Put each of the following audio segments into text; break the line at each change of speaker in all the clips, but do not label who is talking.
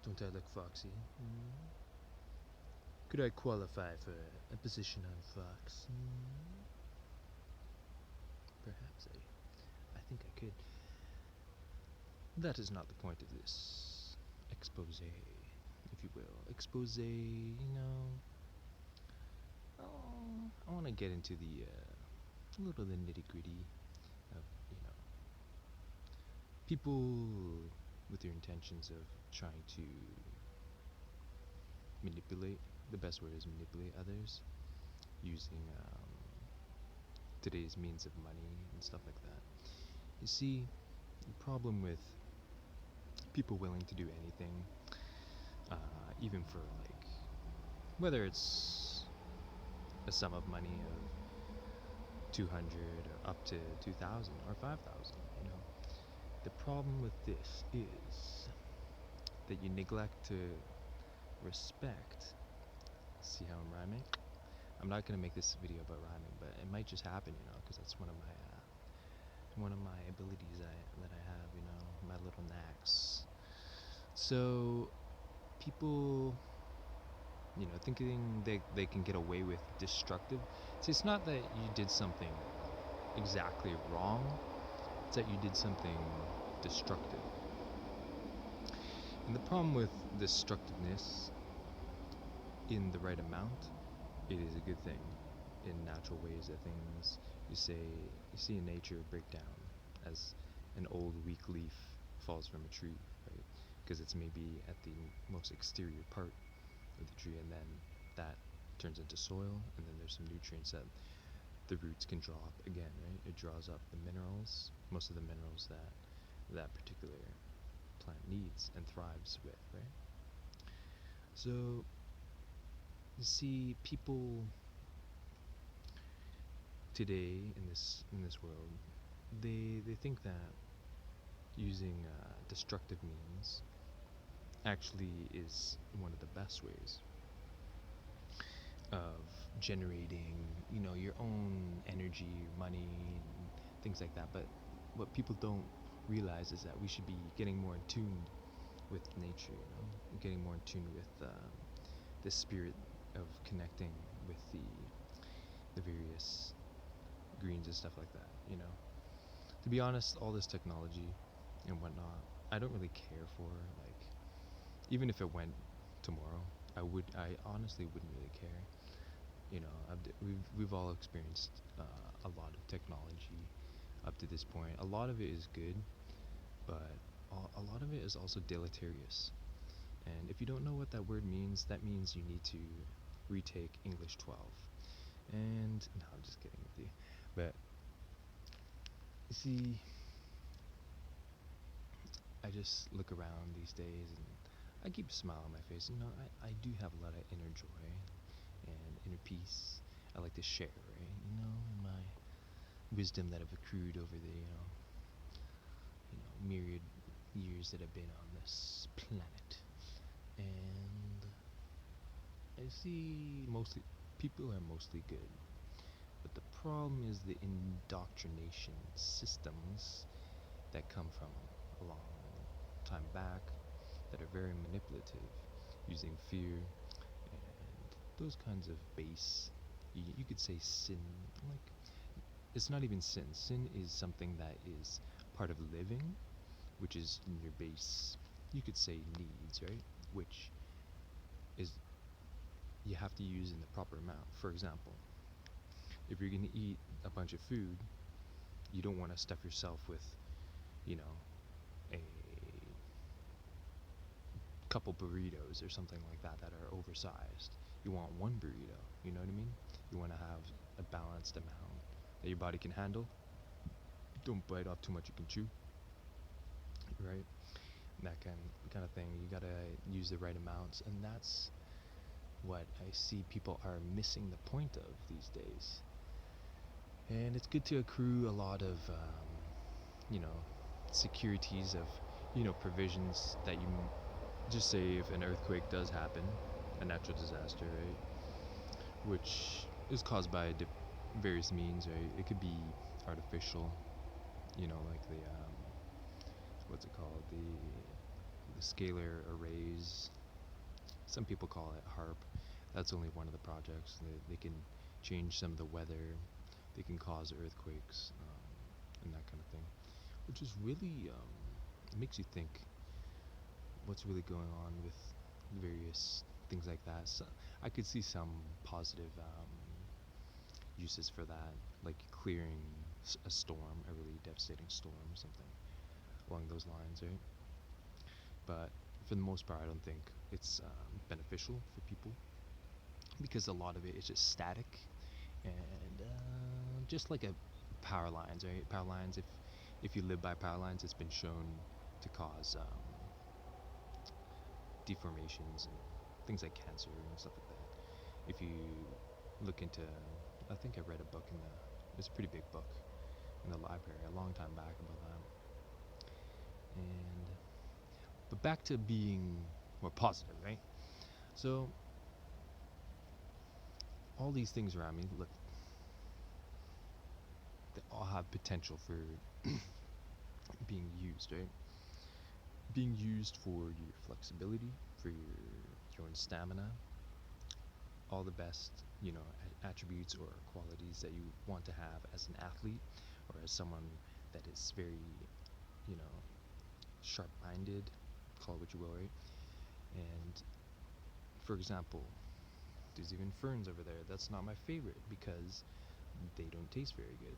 Don't I look foxy? Could I qualify for a position on Fox? Perhaps I think I could. That is not the point of this expose, if you will. Expose, I want to get into a little of the nitty-gritty of, people with their intentions of trying to manipulate. The best word is manipulate others using today's means of money and stuff like that. You see, the problem with people willing to do anything, even for like, whether it's a sum of money of 200 or up to 2,000 or 5,000, the problem with this is that you neglect to respect. See how I'm rhyming? I'm not gonna make this video about rhyming, but it might just happen, because that's one of my abilities that I have, my little knacks. So people, thinking they can get away with destructive. See, it's not that you did something exactly wrong, it's that you did something destructive. And the problem with destructiveness, in the right amount, it is a good thing. In natural ways that things you see in nature break down, as an old weak leaf falls from a tree, right? Because it's maybe at the most exterior part of the tree, and then that turns into soil, and then there's some nutrients that the roots can draw up again, right? It draws up the minerals, most of the minerals that particular plant needs and thrives with, right? So you see, people today in this world, they think that using destructive means actually is one of the best ways of generating, your own energy, money, and things like that. But what people don't realize is that we should be getting more in tune with nature, getting more in tune with the spirit of connecting with the various greens and stuff like that. To be honest, all this technology and whatnot, I don't really care for. Like, even if it went tomorrow, I honestly wouldn't really care. We've all experienced a lot of technology up to this point. A lot of it is good, but a lot of it is also deleterious. And if you don't know what that word means, that means you need to retake English 12. And no, I'm just kidding with you. But you see, I just look around these days and I keep a smile on my face. I do have a lot of inner joy and inner peace. I like to share, right? My wisdom that I've accrued over the myriad years that I've been on this planet. And I see mostly people are mostly good. But the problem is the indoctrination systems that come from a long time back that are very manipulative, using fear and those kinds of base, you could say sin. Like, it's not even sin. Sin is something that is part of living, which is in your base, you could say, needs, right? Which is you have to use in the proper amount. For example, if you're going to eat a bunch of food, you don't want to stuff yourself with, a couple burritos or something like that are oversized. You want one burrito, you know what I mean? You want to have a balanced amount that your body can handle. Don't bite off too much you can chew, right? That kind of thing. You gotta use the right amounts, and that's what I see people are missing the point of these days. And it's good to accrue a lot of, securities of, provisions that you just say if an earthquake does happen, a natural disaster, right? Which is caused by various means, right? It could be artificial, like the what's it called, the scalar arrays. Some people call it HARP. That's only one of the projects. They can change some of the weather. They can cause earthquakes and that kind of thing, which is really it makes you think what's really going on with various things like that. So I could see some positive uses for that, like clearing a storm, a really devastating storm, something along those lines, right? But for the most part, I don't think it's beneficial for people because a lot of it is just static and just like a power lines, right? Power lines. If you live by power lines, it's been shown to cause deformations and things like cancer and stuff like that. If you look into, I think I read a book it's a pretty big book in the library a long time back about that. And but back to being more positive, right? So all these things around me, look, they all have potential for being used, right? Being used for your flexibility, for your own stamina, all the best, attributes or qualities that you want to have as an athlete or as someone that is very, you know, sharp-minded, call it what you will, right? And for example, there's even ferns over there. That's not my favorite because they don't taste very good,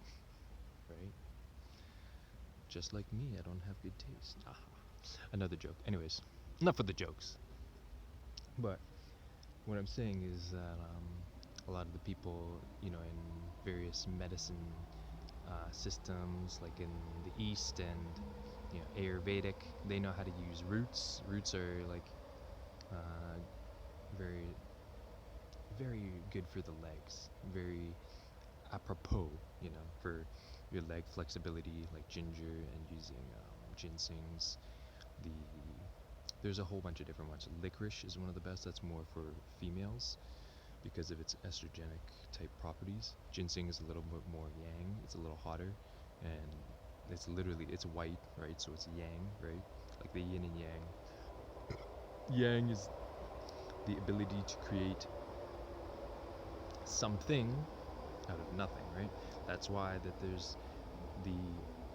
right? Just like me, I don't have good taste. Another joke. Anyways, enough of the jokes. But what I'm saying is that a lot of the people, in various medicine systems, like in the East and Ayurvedic, they know how to use roots. Roots are like uh, very, very good for the legs. Very apropos, for your leg flexibility, like ginger and using ginsengs. The There's a whole bunch of different ones. Licorice is one of the best. That's more for females because of its estrogenic type properties. Ginseng is a little bit more yang. It's a little hotter, and it's white, right? So it's yang, right? Like the yin and yang. Yang is the ability to create something out of nothing, right? That's why that there's the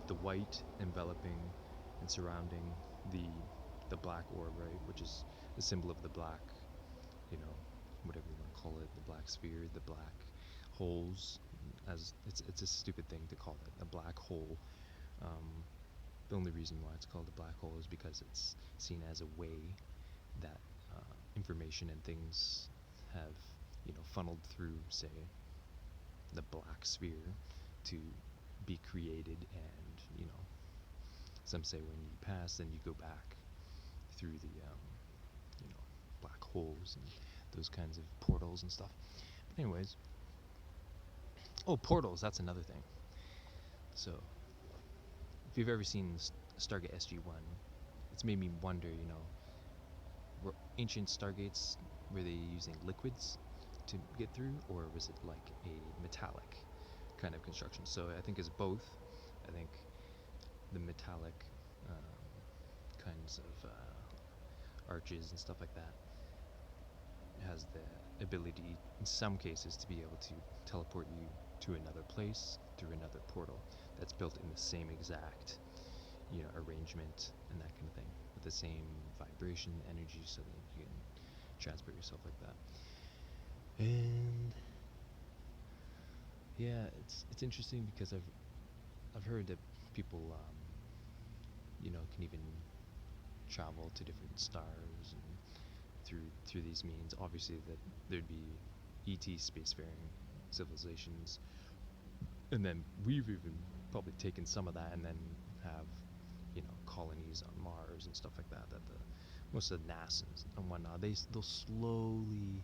the white enveloping and surrounding the the black orb, right? Which is the symbol of the black, you know, whatever you want to call it, the black sphere, the black holes. As it's a stupid thing to call it a black hole. Um, the only reason why it's called a black hole is because it's seen as a way that information and things have, funneled through, say, the black sphere to be created, and some say when you pass, then you go back through the you know black holes and those kinds of portals and stuff. But anyways, oh, portals, that's another thing. So if you've ever seen Stargate SG-1, it's made me wonder, were ancient Stargates, were they using liquids to get through, or was it like a metallic kind of construction? So I think it's both. I think the metallic kinds of arches and stuff like that has the ability, in some cases, to be able to teleport you to another place through another portal that's built in the same exact, arrangement and that kind of thing, with the same vibration, energy, so that you can transport yourself like that. And yeah, it's interesting because I've heard that people, can even travel to different stars and through these means. Obviously, that there'd be ET spacefaring civilizations, and then we've even probably taken some of that and then have colonies on Mars and stuff like that. That most of the NASA's and whatnot, they'll slowly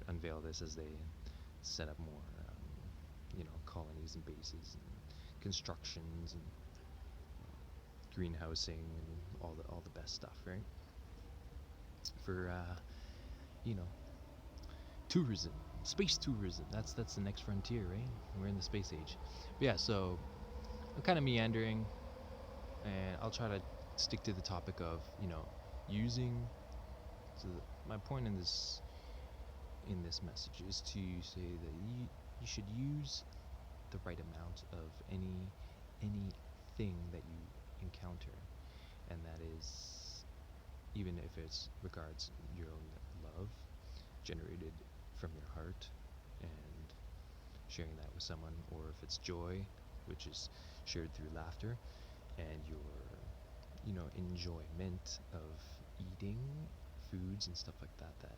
unveil this as they set up more colonies and bases and constructions and greenhousing and all the best stuff, right? For you know tourism, space tourism. That's the next frontier, right? We're in the space age. But yeah, so I'm kind of meandering, and I'll try to stick to the topic of, using. So my point in this message is to say that you should use the right amount of anything that you encounter, and that is, even if it's regards your own love generated from your heart and sharing that with someone, or if it's joy, which is shared through laughter, and your enjoyment of eating foods and stuff like that that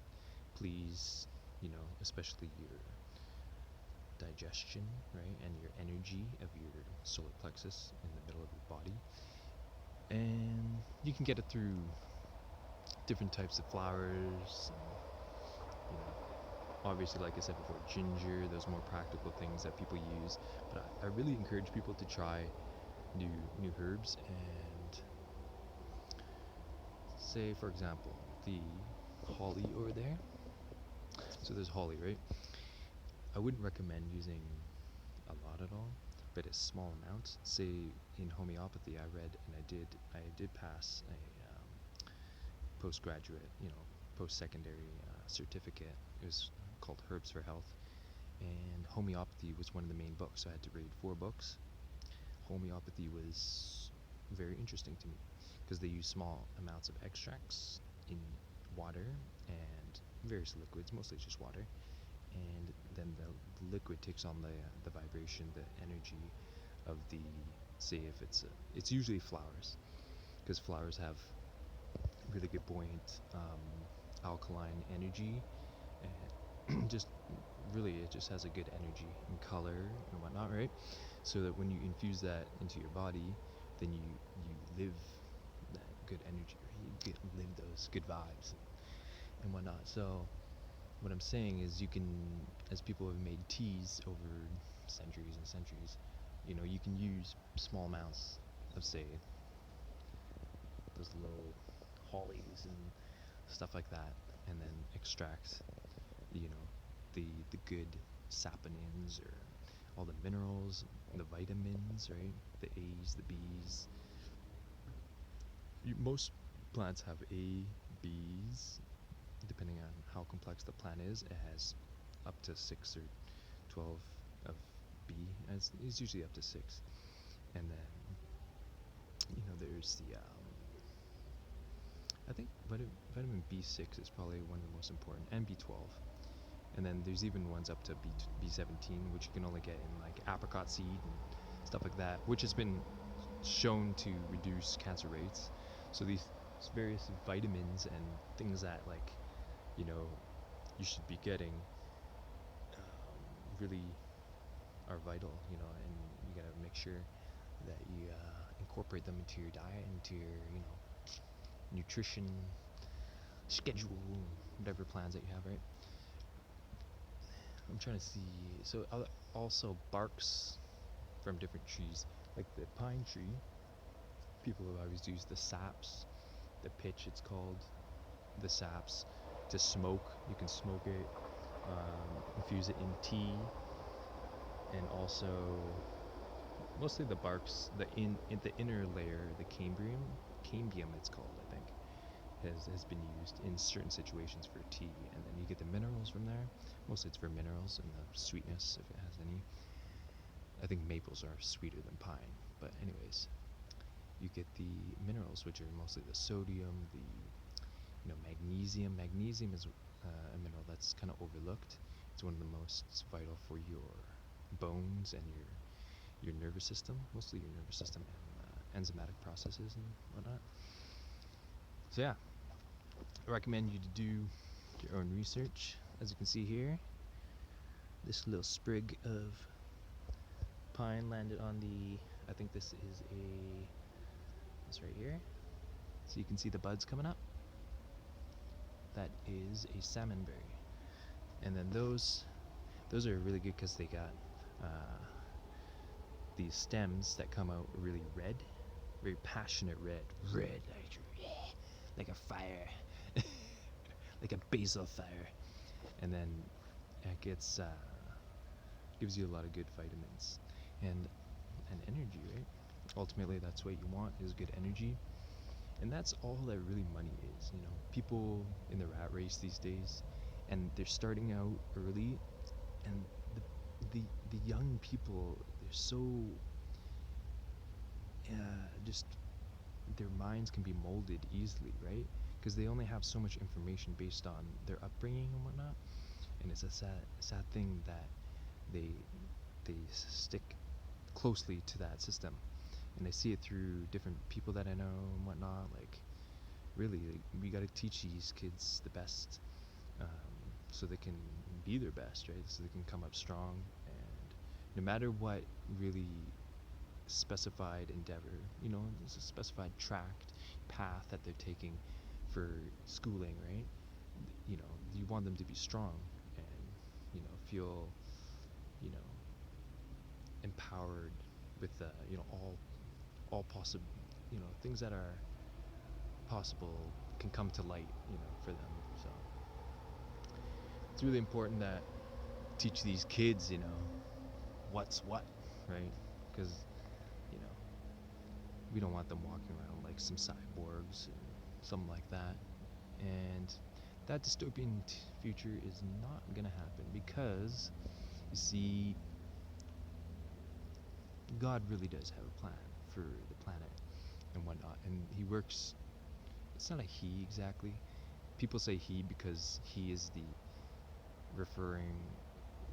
please, especially your digestion, right, and your energy of your solar plexus in the middle of your body. And you can get it through different types of flowers, obviously, like I said before, ginger, those more practical things that people use. But I really encourage people to try new herbs. And say, for example, the holly over there. So there's holly, right? I wouldn't recommend using a lot at all, but a small amount. Say in homeopathy, I read and I did pass a postgraduate, post-secondary certificate. It was called Herbs for Health, and homeopathy was one of the main books. So I had to read 4 books. Homeopathy was very interesting to me because they use small amounts of extracts in water and various liquids, mostly just water, and then the liquid takes on the vibration, the energy of the, say if it's usually flowers, because flowers have really good buoyant alkaline energy, and just really it just has a good energy and color and whatnot, right? So that when you infuse that into your body, then you live that good energy, right? You live those good vibes and whatnot. So what I'm saying is, you can, as people have made teas over centuries and centuries, you can use small amounts of, say, those little hollies and stuff like that, and then extract, the good saponins, or all the minerals, the vitamins, right? The A's, the B's. Most plants have A, B's, depending on how complex the plant is. It has up to 6 or 12 of B. It's usually up to 6. And then, there's the, I think vitamin B6 is probably one of the most important, and B12. And then there's even ones up to B17, which you can only get in like apricot seed and stuff like that, which has been shown to reduce cancer rates. So these various vitamins and things that, like, you should be getting, really are vital, and you gotta make sure that you incorporate them into your diet, into your, nutrition schedule, whatever plans that you have, right? I'm trying to see. So also barks from different trees, like the pine tree. People have always used the saps, the pitch, it's called, the saps, to smoke. You can smoke it, infuse it in tea, and also mostly the barks, in the inner layer, the cambium it's called, I think, has been used in certain situations for tea, and then you get the minerals from there. Mostly it's for minerals and the sweetness, if it has any. I think maples are sweeter than pine, but anyways, you get the minerals, which are mostly the sodium, the magnesium. Magnesium is a mineral that's kind of overlooked. It's one of the most vital for your bones and your nervous system, mostly your nervous system and enzymatic processes and whatnot. So yeah, I recommend you to do your own research. As you can see here, this little sprig of pine landed on I think this is this right here. So you can see the buds coming up. That is a salmonberry. And then those are really good because they got these stems that come out really red, very passionate red, like a fire, like a basil fire. And then it gives you a lot of good vitamins and energy, right? Ultimately, that's what you want, is good energy. And that's all that really money is, you know. People in the rat race these days, and they're starting out early, and the the young people, they're so just their minds can be molded easily, right? Because they only have so much information based on their upbringing and whatnot, and it's a sad thing that they stick closely to that system, and I see it through different people that I know and whatnot. Like, really, like, we got to teach these kids the best, um, so they can be their best, right? So they can come up strong, and no matter what really specified endeavor, you know, there's a specified tracked path that they're taking for schooling, right? You know, you want them to be strong and, you know, feel, you know, empowered with, you know, all possible, you know, things that are possible can come to light, you know, for them. So it's really important that teach these kids, you know, what's what, right? Because, you know, we don't want them walking around like some cyborgs and something like that. And that dystopian future is not gonna happen because, you see, God really does have a plan for the planet and whatnot, and He works. It's not a He exactly. People say He because He is the referring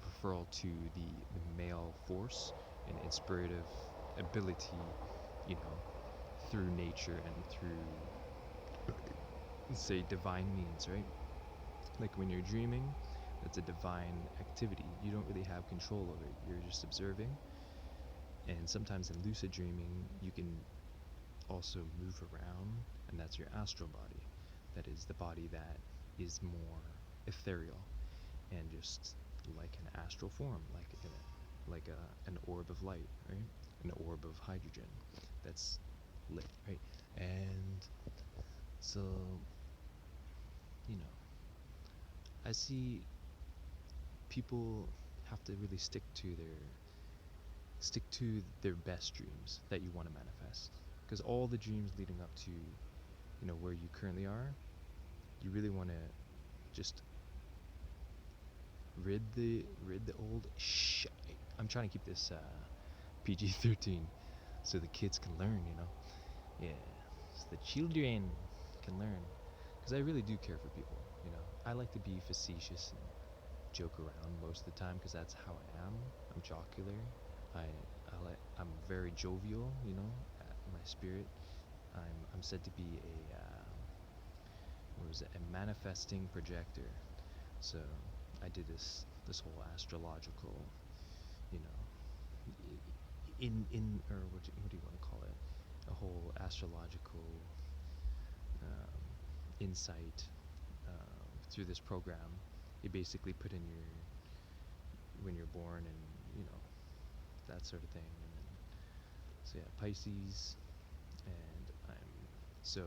referral to the male force and inspirative ability, you know, through nature and through, say, divine means, right? Like when you're dreaming, that's a divine activity. You don't really have control over it. You're just observing. And sometimes in lucid dreaming, you can also move around, and that's your astral body. That is the body that is more ethereal and just like an astral form, like an orb of light, right? An orb of hydrogen that's lit, right? And so, you know, I see people have to really stick to their best dreams that you want to manifest, because all the dreams leading up to, you know, where you currently are, you really want to just rid the old shit. I'm trying to keep this PG-13 so the kids can learn, you know. Yeah, so the children can learn, because I really do care for people, you know. I like to be facetious and joke around most of the time because that's how I am. I'm jocular. I'm very jovial, you know. My spirit. I'm said to be a what was it? A manifesting projector. So I did this whole astrological, you know, in or what do you want to call it? A whole astrological um, insight through this program. You basically put in your when you're born and, you know, that sort of thing. And then, so yeah, Pisces, and so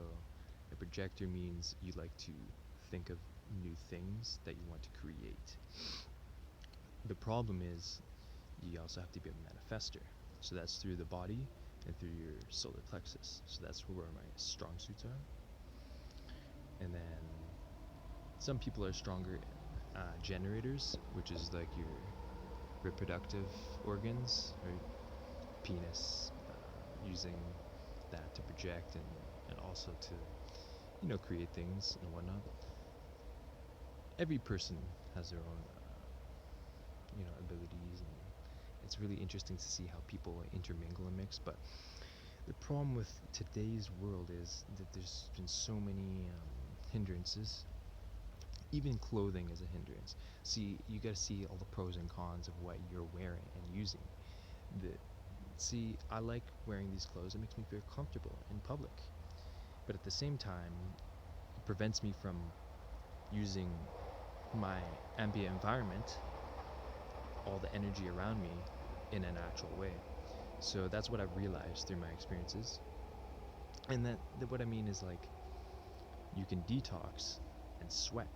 a projector means you like to think of new things that you want to create. The problem is you also have to be a manifester. So that's through the body and through your solar plexus. So that's where my strong suits are. And then some people are stronger generators, which is like your reproductive organs, right? Penis, using that to project and also to, you know, create things and whatnot. Every person has their own, you know, abilities, and it's really interesting to see how people intermingle and mix. But the problem with today's world is that there's been so many hindrances. Even clothing is a hindrance. See, you got to see all the pros and cons of what you're wearing and using. The See, I like wearing these clothes. It makes me feel comfortable in public. But at the same time, it prevents me from using my ambient environment, all the energy around me, in a natural way. So that's what I've realized through my experiences. And that what I mean is, like, you can detox and sweat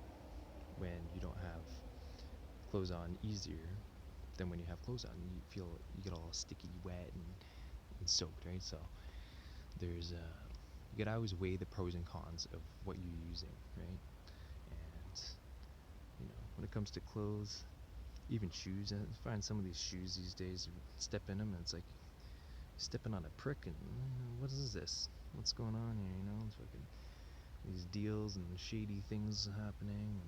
when you don't have clothes on easier than when you have clothes on. You get all sticky, wet, and soaked, right? So there's you gotta always weigh the pros and cons of what you're using, right? And when it comes to clothes, even shoes, I find some of these shoes these days, you step in them and it's like stepping on a prick, and what is this? What's going on here? It's fucking these deals and shady things happening,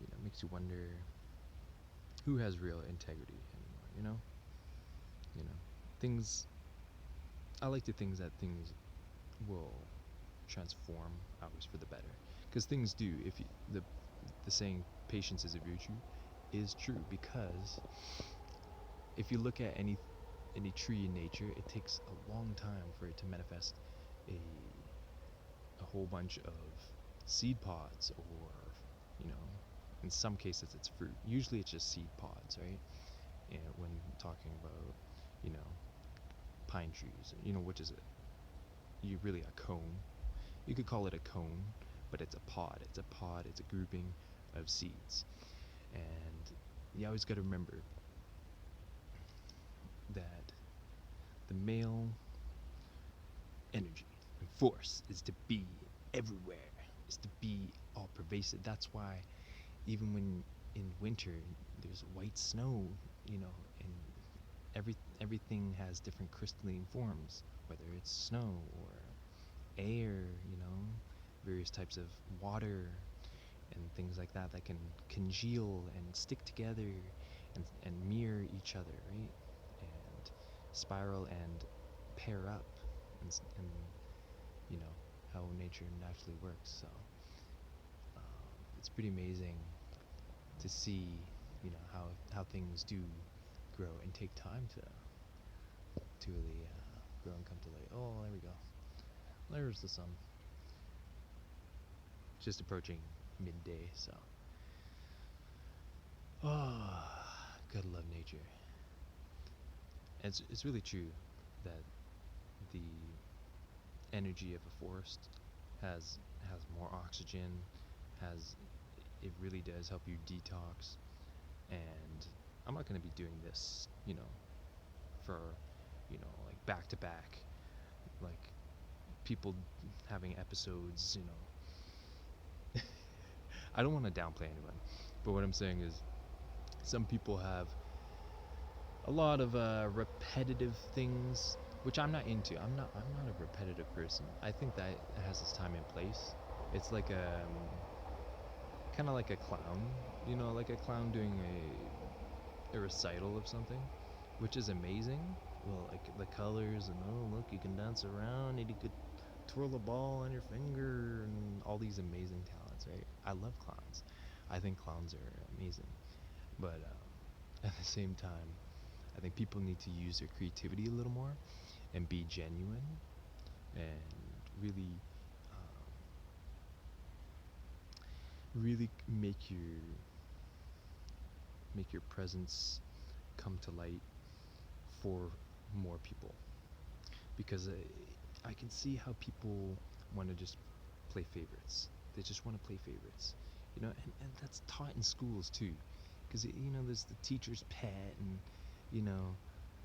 and it makes you wonder who has real integrity anymore. You know, things. I like to think that things will transform always for the better, because things do. If you, the saying "patience is a virtue" is true, because if you look at any tree in nature, it takes a long time for it to manifest a a whole bunch of seed pods, or you know in some cases it's fruit. Usually it's just seed pods, right? And when talking about you know pine trees, which is you really a cone. You could call it a cone, but it's a pod. It's a grouping of seeds. And you always got to remember that the male energy and force is to be everywhere, is to be all pervasive. That's why even when in winter there's white snow, and everything has different crystalline forms, whether it's snow or air, various types of water and things like that that can congeal and stick together and mirror each other, right? And spiral and pair up, and how nature naturally works. So it's pretty amazing to see, how things do grow and take time to really grow and come to light. Oh, there we go. There's the sun. Just approaching midday, so gotta love nature. And it's really true that the energy of a forest has more oxygen, has it really does help you detox. And I'm not going to be doing this, for like back to back, like people having episodes, I don't want to downplay anyone, but what I'm saying is some people have a lot of repetitive things, which I'm not into. I'm not a repetitive person. I think that it has its time and place. It's like kind of like a clown, like a clown doing a recital of something, which is amazing. Well, like the colors, and oh look, you can dance around, and you could twirl a ball on your finger, and all these amazing talents, right? I love clowns. I think clowns are amazing, but at the same time, I think people need to use their creativity a little more and be genuine and really, really make your presence come to light for more people, because I can see how people want to just play favorites. They just want to play favorites, and that's taught in schools too, because there's the teacher's pet, and you know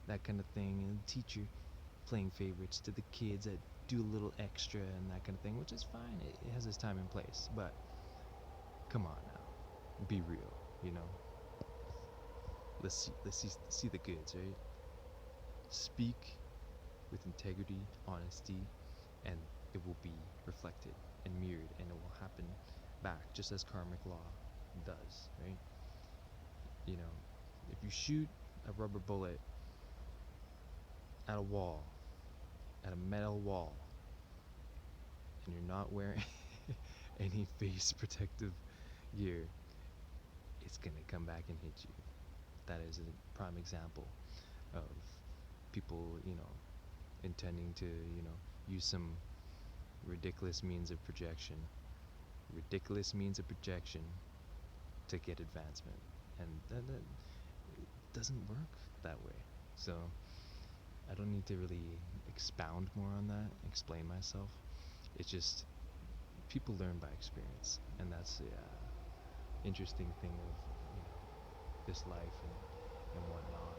that kind of thing, and the teacher playing favorites to the kids that do a little extra and that kind of thing, which is fine. It has its time and place, but come on now, be real. You know, let's see the goods, right? Speak with integrity, honesty, and it will be reflected and mirrored, and it will happen back, just as karmic law does, right? You know, if you shoot a rubber bullet at a wall, at a metal wall, and you're not wearing any face protective gear, it's gonna come back and hit you. That is a prime example of people, intending to, use some ridiculous means of projection, to get advancement, and that doesn't work that way. So I don't need to really expound more on that, explain myself. It's just people learn by experience, and that's the interesting thing of this life and whatnot.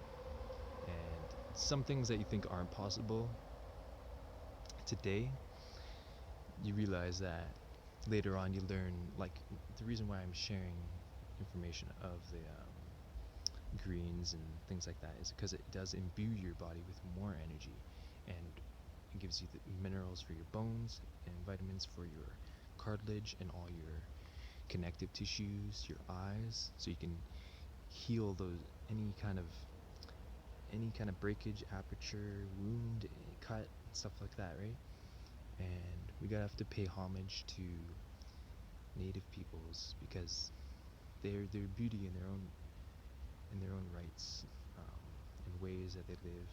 And some things that you think aren't possible today, you realize that later on you learn, like, the reason why I'm sharing information of the greens and things like that is because it does imbue your body with more energy, and it gives you the minerals for your bones and vitamins for your cartilage and all your connective tissues, your eyes, so you can heal those any kind of breakage, aperture, wound, cut, stuff like that, right? And we gotta have to pay homage to native peoples because their beauty in their own rights, in ways that they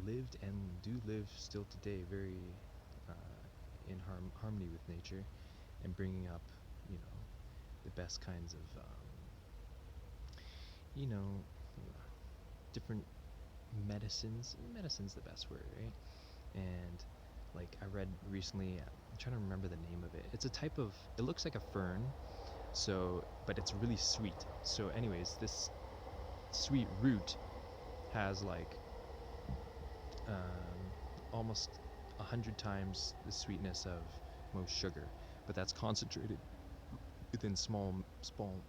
lived and do live still today, very in harmony with nature, and bringing up, you know, the best kinds of, you know, different medicines. Medicine's the best word, right? And like I read recently, I'm trying to remember the name of it. It's a type of, it looks like a fern, so, but it's really sweet. So anyways, this sweet root has like almost 100 times the sweetness of most sugar, but that's concentrated within small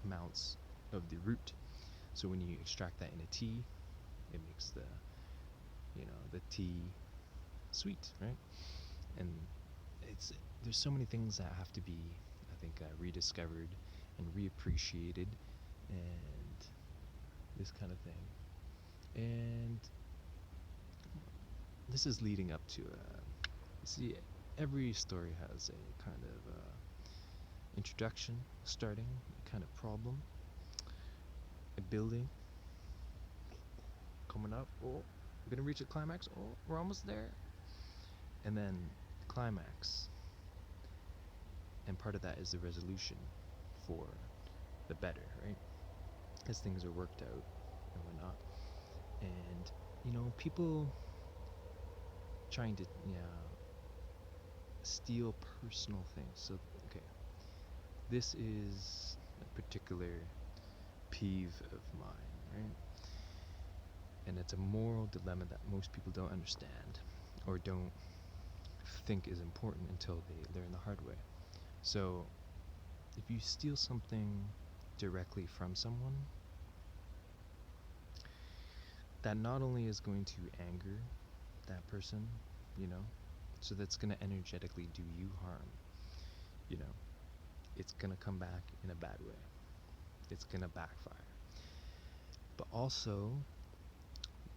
amounts of the root. So when you extract that in a tea, it makes the, you know, the tea sweet, right? And it's, there's so many things that have to be, I think, rediscovered and reappreciated, and this kind of thing. And this is leading up to see, every story has a kind of introduction, starting, a kind of problem, a building, coming up. Oh, we're gonna reach a climax. Oh, we're almost there. And then climax. And part of that is the resolution for the better, right? As things are worked out and whatnot. And, you know, people trying to, steal personal things. So, okay, this is a particular peeve of mine, right? And it's a moral dilemma that most people don't understand or don't think is important until they learn the hard way. So, if you steal something directly from someone, that not only is going to anger that person, you know, so that's going to energetically do you harm, you know, it's going to come back in a bad way. It's going to backfire. But also,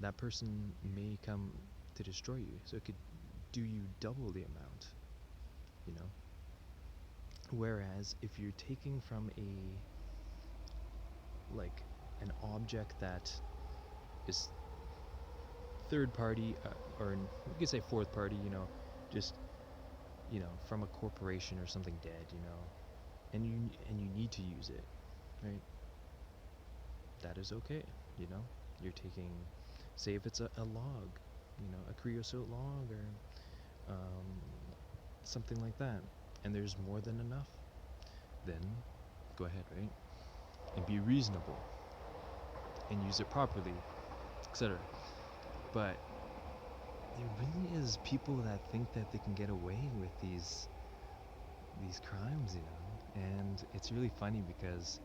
that person may come to destroy you, so it could do you double the amount, you know. Whereas if you're taking from like an object that is third party, or you could say fourth party, you know, just, you know, from a corporation or something dead, you know, and you need to use it, right? That is okay, you know. You're taking, say if it's a log, you know, a creosote log, or something like that, and there's more than enough, then go ahead, right? And be reasonable and use it properly, etc. But there really is people that think that they can get away with these crimes, you know. And it's really funny because